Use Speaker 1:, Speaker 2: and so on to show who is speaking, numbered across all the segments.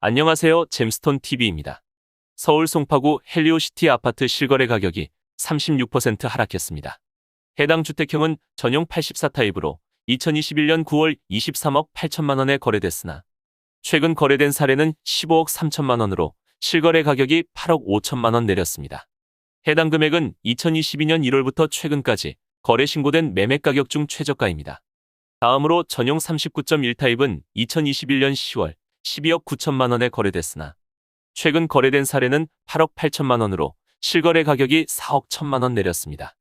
Speaker 1: 안녕하세요. 잼스톤 TV입니다. 서울 송파구 헬리오시티 아파트 실거래 가격이 36% 하락했습니다. 해당 주택형은 전용 84타입으로 2021년 9월 23억 8천만 원에 거래됐으나 최근 거래된 사례는 15억 3천만 원으로 실거래 가격이 8억 5천만 원 내렸습니다. 해당 금액은 2022년 1월부터 최근까지 거래 신고된 매매 가격 중 최저가입니다. 다음으로 전용 39.1타입은 2021년 10월 12억 9천만 원에 거래됐으나 최근 거래된 사례는 8억 8천만 원으로 실거래 가격이 4억 1천만 원 내렸습니다.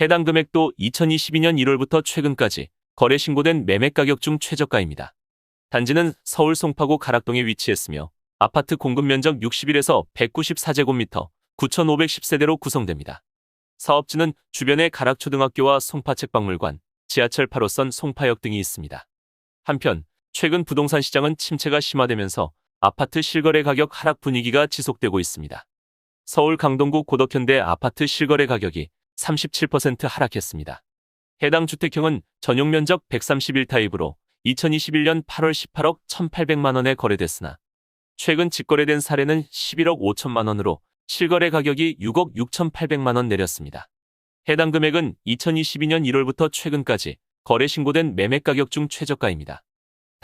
Speaker 1: 해당 금액도 2022년 1월부터 최근까지 거래 신고된 매매 가격 중 최저가입니다. 단지는 서울 송파구 가락동에 위치했으며 아파트 공급 면적 61에서 194제곱미터 9,510세대로 구성됩니다. 사업지는 주변에 가락초등학교와 송파책박물관, 지하철 8호선 송파역 등이 있습니다. 한편 최근 부동산 시장은 침체가 심화되면서 아파트 실거래 가격 하락 분위기가 지속되고 있습니다. 서울 강동구 고덕현대 아파트 실거래 가격이 37% 하락했습니다. 해당 주택형은 전용 면적 131타입으로 2021년 8월 18억 1,800만 원에 거래됐으나 최근 직거래된 사례는 11억 5천만 원으로 실거래 가격이 6억 6,800만 원 내렸습니다. 해당 금액은 2022년 1월부터 최근까지 거래 신고된 매매 가격 중 최저가입니다.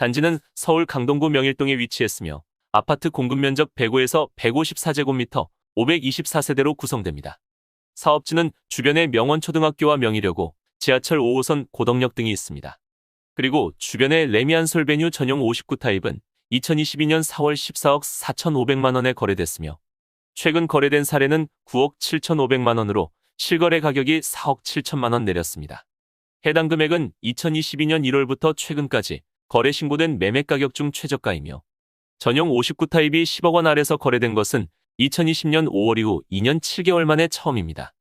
Speaker 1: 단지는 서울 강동구 명일동에 위치했으며 아파트 공급 면적 105에서 154제곱미터 524세대로 구성됩니다. 사업지는 주변에 명원초등학교와 명의여고, 지하철 5호선 고덕역 등이 있습니다. 그리고 주변에 레미안솔베뉴 전용 59타입은 2022년 4월 14억 4,500만 원에 거래됐으며 최근 거래된 사례는 9억 7,500만 원으로 실거래 가격이 4억 7천만 원 내렸습니다. 해당 금액은 2022년 1월부터 최근까지 거래 신고된 매매 가격 중 최저가이며 전용 59타입이 10억 원 아래서 거래된 것은 2020년 5월 이후 2년 7개월 만에 처음입니다.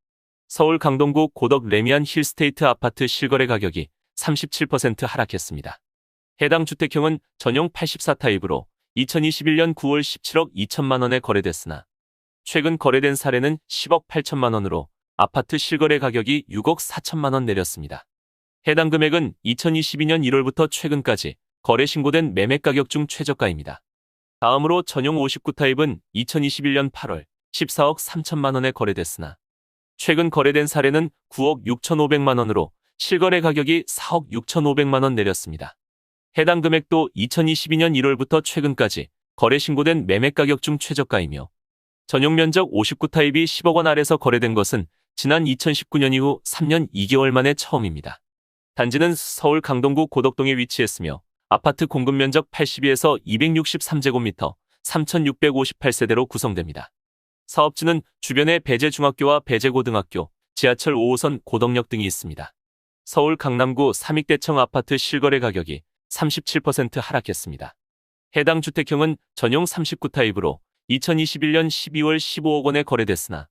Speaker 1: 서울 강동구 고덕 레미안 힐스테이트 아파트 실거래 가격이 37% 하락했습니다. 해당 주택형은 전용 84타입으로 2021년 9월 17억 2천만 원에 거래됐으나 최근 거래된 사례는 10억 8천만 원으로 아파트 실거래 가격이 6억 4천만 원 내렸습니다. 해당 금액은 2022년 1월부터 최근까지 거래 신고된 매매 가격 중 최저가입니다. 다음으로 전용 59타입은 2021년 8월 14억 3천만 원에 거래됐으나 최근 거래된 사례는 9억 6,500만 원으로 실거래 가격이 4억 6,500만 원 내렸습니다. 해당 금액도 2022년 1월부터 최근까지 거래 신고된 매매 가격 중 최저가이며 전용 면적 59타입이 10억 원 아래서 거래된 것은 지난 2019년 이후 3년 2개월 만에 처음입니다. 단지는 서울 강동구 고덕동에 위치했으며 아파트 공급 면적 82에서 263제곱미터 3,658세대로 구성됩니다. 사업지는 주변에 배재중학교와 배재고등학교, 지하철 5호선 고덕역 등이 있습니다. 서울 강남구 삼익대청 아파트 실거래 가격이 37% 하락했습니다. 해당 주택형은 전용 39타입으로 2021년 12월 15억 원에 거래됐으나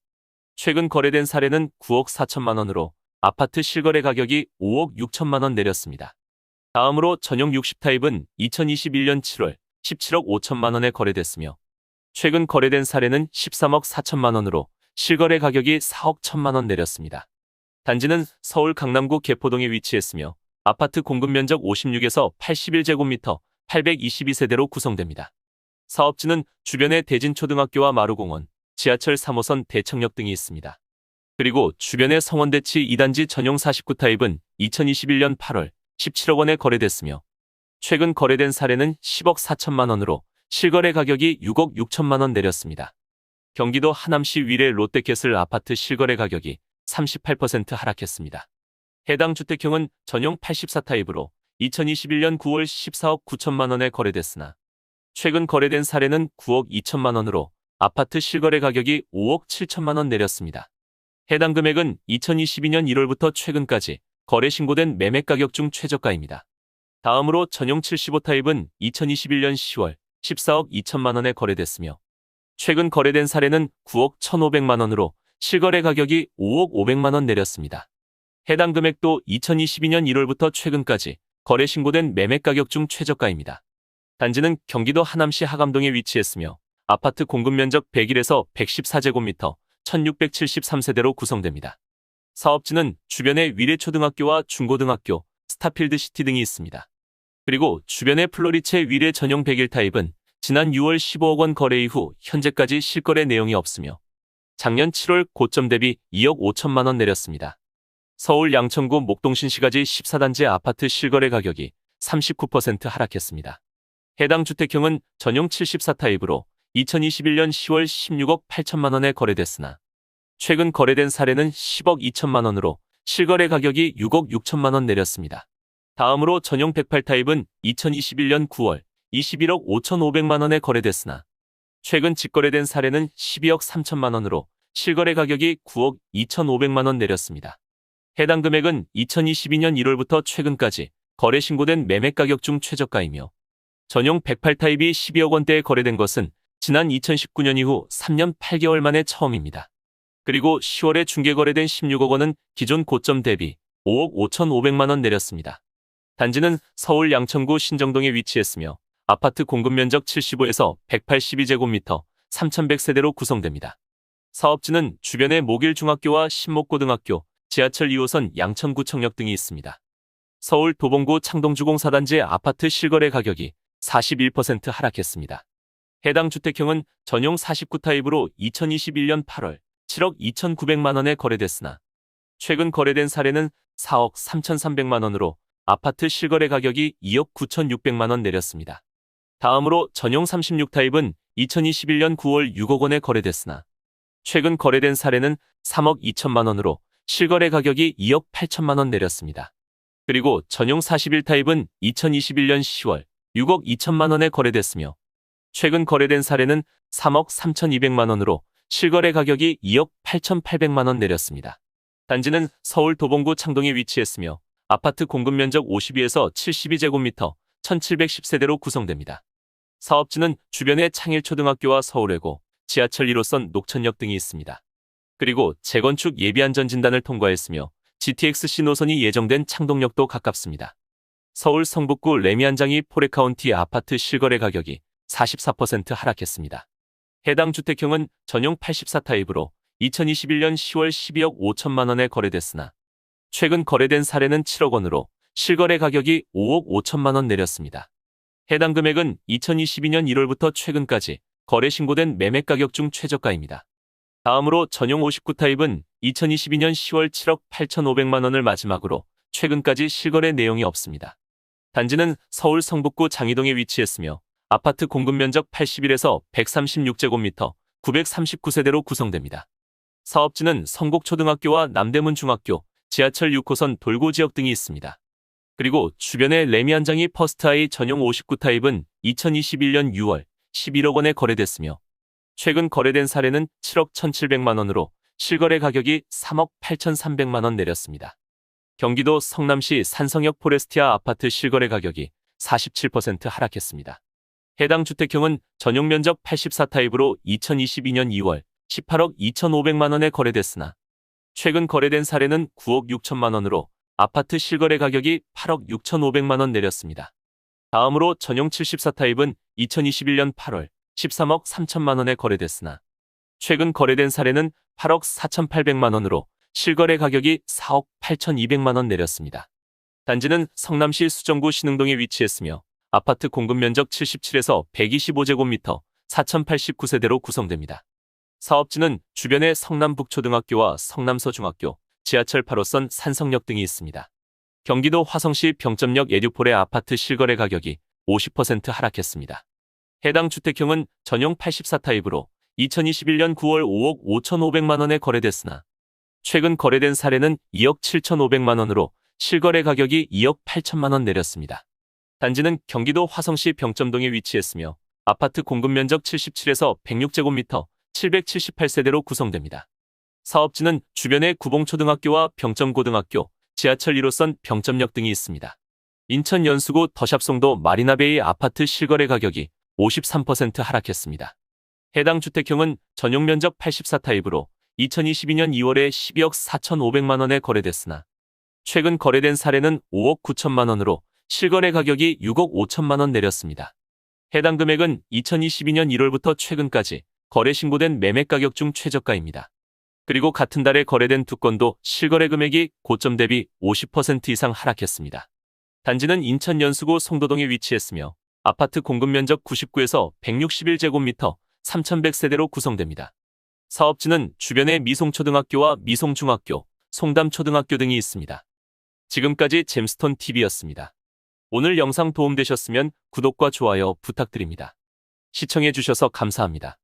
Speaker 1: 최근 거래된 사례는 9억 4천만 원으로 아파트 실거래 가격이 5억 6천만 원 내렸습니다. 다음으로 전용 60타입은 2021년 7월 17억 5천만 원에 거래됐으며 최근 거래된 사례는 13억 4천만 원으로 실거래 가격이 4억 1천만 원 내렸습니다. 단지는 서울 강남구 개포동에 위치했으며 아파트 공급 면적 56에서 81제곱미터 822세대로 구성됩니다. 사업지는 주변에 대진초등학교와 마루공원, 지하철 3호선 대청역 등이 있습니다. 그리고 주변의 성원대치 2단지 전용 49타입은 2021년 8월 17억 원에 거래됐으며 최근 거래된 사례는 10억 4천만 원으로 실거래 가격이 6억 6천만 원 내렸습니다. 경기도 하남시 위례 롯데캐슬 아파트 실거래 가격이 38% 하락했습니다. 해당 주택형은 전용 84타입으로 2021년 9월 14억 9천만 원에 거래됐으나 최근 거래된 사례는 9억 2천만 원으로 아파트 실거래 가격이 5억 7천만 원 내렸습니다. 해당 금액은 2022년 1월부터 최근까지 거래 신고된 매매 가격 중 최저가입니다. 다음으로 전용 75타입은 2021년 10월 14억 2천만 원에 거래됐으며 최근 거래된 사례는 9억 1,500만 원으로 실거래 가격이 5억 500만 원 내렸습니다. 해당 금액도 2022년 1월부터 최근까지 거래 신고된 매매 가격 중 최저가입니다. 단지는 경기도 하남시 하감동에 위치했으며 아파트 공급 면적 101에서 114제곱미터 1,673세대로 구성됩니다. 사업지는 주변에 위례초등학교와 중고등학교, 스타필드시티 등이 있습니다. 그리고 주변에 플로리체 위례 전용 101타입은 지난 6월 15억 원 거래 이후 현재까지 실거래 내용이 없으며 작년 7월 고점 대비 2억 5천만 원 내렸습니다. 서울 양천구 목동신시가지 14단지 아파트 실거래 가격이 39% 하락했습니다. 해당 주택형은 전용 74타입으로 2021년 10월 16억 8천만 원에 거래됐으나 최근 거래된 사례는 10억 2천만 원으로 실거래 가격이 6억 6천만 원 내렸습니다. 다음으로 전용 108타입은 2021년 9월 21억 5,500만 원에 거래됐으나 최근 직거래된 사례는 12억 3천만 원으로 실거래 가격이 9억 2,500만 원 내렸습니다. 해당 금액은 2022년 1월부터 최근까지 거래 신고된 매매 가격 중 최저가이며 전용 108타입이 12억 원대에 거래된 것은 지난 2019년 이후 3년 8개월 만에 처음입니다. 그리고 10월에 중개거래된 16억 원은 기존 고점 대비 5억 5,500만 원 내렸습니다. 단지는 서울 양천구 신정동에 위치했으며 아파트 공급 면적 75에서 182제곱미터 3,100세대로 구성됩니다. 사업지는 주변에 목일중학교와 신목고등학교, 지하철 2호선 양천구청역 등이 있습니다. 서울 도봉구 창동주공 4단지의 아파트 실거래 가격이 41% 하락했습니다. 해당 주택형은 전용 49타입으로 2021년 8월 7억 2,900만 원에 거래됐으나 최근 거래된 사례는 4억 3,300만 원으로 아파트 실거래 가격이 2억 9,600만 원 내렸습니다. 다음으로 전용 36타입은 2021년 9월 6억 원에 거래됐으나 최근 거래된 사례는 3억 2천만 원으로 실거래 가격이 2억 8천만 원 내렸습니다. 그리고 전용 41타입은 2021년 10월 6억 2천만 원에 거래됐으며 최근 거래된 사례는 3억 3,200만 원으로 실거래 가격이 2억 8,800만 원 내렸습니다. 단지는 서울 도봉구 창동에 위치했으며 아파트 공급 면적 52에서 72제곱미터 1,710세대로 구성됩니다. 사업지는 주변에 창일초등학교와 서울외고, 지하철 1호선 녹천역 등이 있습니다. 그리고 재건축 예비안전진단을 통과했으며 GTX-C 노선이 예정된 창동역도 가깝습니다. 서울 성북구 레미안장이 포레카운티 아파트 실거래 가격이 44% 하락했습니다. 해당 주택형은 전용 84타입으로 2021년 10월 12억 5천만 원에 거래됐으나 최근 거래된 사례는 7억 원으로 실거래 가격이 5억 5천만 원 내렸습니다. 해당 금액은 2022년 1월부터 최근까지 거래 신고된 매매 가격 중 최저가입니다. 다음으로 전용 59타입은 2022년 10월 7억 8,500만 원을 마지막으로 최근까지 실거래 내용이 없습니다. 단지는 서울 성북구 장이동에 위치했으며 아파트 공급 면적 81에서 136제곱미터 939세대로 구성됩니다. 사업지는 성곡초등학교와 남대문 중학교, 지하철 6호선 돌고 지역 등이 있습니다. 그리고 주변에 레미안장이 퍼스트아이 전용 59타입은 2021년 6월 11억 원에 거래됐으며 최근 거래된 사례는 7억 1,700만 원으로 실거래 가격이 3억 8,300만 원 내렸습니다. 경기도 성남시 산성역 포레스티아 아파트 실거래 가격이 47% 하락했습니다. 해당 주택형은 전용 면적 84타입으로 2022년 2월 18억 2,500만 원에 거래됐으나 최근 거래된 사례는 9억 6천만 원으로 아파트 실거래 가격이 8억 6,500만 원 내렸습니다. 다음으로 전용 74타입은 2021년 8월 13억 3천만 원에 거래됐으나 최근 거래된 사례는 8억 4,800만 원으로 실거래 가격이 4억 8,200만 원 내렸습니다. 단지는 성남시 수정구 신흥동에 위치했으며 아파트 공급 면적 77에서 125제곱미터 4,089세대로 구성됩니다. 사업지는 주변에 성남북초등학교와 성남서중학교, 지하철 8호선 산성역 등이 있습니다. 경기도 화성시 병점역 에듀폴의 아파트 실거래 가격이 50% 하락했습니다. 해당 주택형은 전용 84타입으로 2021년 9월 5억 5,500만 원에 거래됐으나 최근 거래된 사례는 2억 7,500만 원으로 실거래 가격이 2억 8천만 원 내렸습니다. 단지는 경기도 화성시 병점동에 위치했으며 아파트 공급 면적 77에서 106제곱미터 778세대로 구성됩니다. 사업지는 주변에 구봉초등학교와 병점고등학교, 지하철 1호선 병점역 등이 있습니다. 인천 연수구 더샵송도 마리나베이 아파트 실거래 가격이 53% 하락했습니다. 해당 주택형은 전용 면적 84타입으로 2022년 2월에 12억 4,500만 원에 거래됐으나 최근 거래된 사례는 5억 9천만 원으로 실거래 가격이 6억 5천만 원 내렸습니다. 해당 금액은 2022년 1월부터 최근까지 거래 신고된 매매 가격 중 최저가입니다. 그리고 같은 달에 거래된 두 건도 실거래 금액이 고점 대비 50% 이상 하락했습니다. 단지는 인천 연수구 송도동에 위치했으며 아파트 공급 면적 99에서 161제곱미터, 3,100세대로 구성됩니다. 사업지는 주변에 미송초등학교와 미송중학교, 송담초등학교 등이 있습니다. 지금까지 잼스톤 TV였습니다. 오늘 영상 도움되셨으면 구독과 좋아요 부탁드립니다. 시청해주셔서 감사합니다.